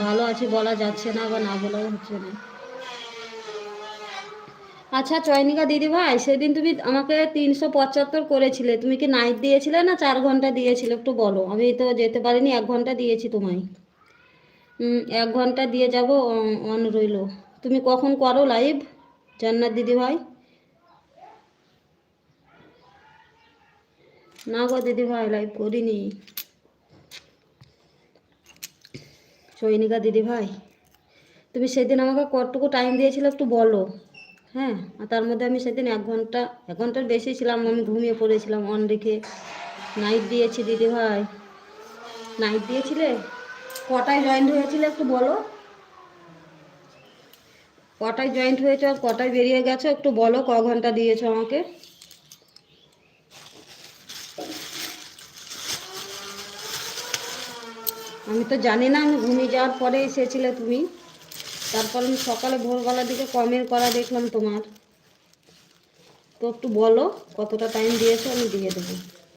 ভালো আছি বলা যাচ্ছে না, বা না বলাও হচ্ছে না। আচ্ছা চয়নিকা দিদি ভাই, সেদিন তুমি আমাকে 375 করেছিলে, তুমি কি নাইট দিয়েছিলে না 4 ঘন্টা দিয়েছিলে একটু বলো, আমি তো যেতে পারিনি, 1 ঘন্টা দিয়েছি তোমায়। 1 ঘন্টা দিয়ে যাব, অন রইল। তুমি কখন করো লাইভ জান্নাত দিদি ভাই? না গো দিদি ভাই, লাইভ করিনি। চয়নিকা দিদি ভাই, তুমি সেদিন আমাকে কতটুকু টাইম দিয়েছিলে একটু বলো। হ্যাঁ, আর তার মধ্যে আমি সেদিন 1 ঘন্টা, 1 ঘন্টার বেশি ছিলাম, আমি ঘুমিয়ে পড়েছিলাম অন রেখে। নাইট দিয়েছি দিদি ভাই। নাইট দিয়েছিলে? কটায় জয়েন্ট হয়েছিল একটু বলো। কটায় জয়েন্ট হয়েছে আর কটায় বেরিয়ে গেছো একটু বলো, ক ঘন্টা দিয়েছো আমাকে। আমি তো জানি না, আমি ঘুমিয়ে যাওয়ার পরে এসেছিলে তুমি। তারপর আমি সকালে ভোরবেলার দিকে কমেন্ট করা দেখলাম তোমার। তো একটু বলো কতটা টাইম দিয়েছো, আমি দিয়ে দেবো।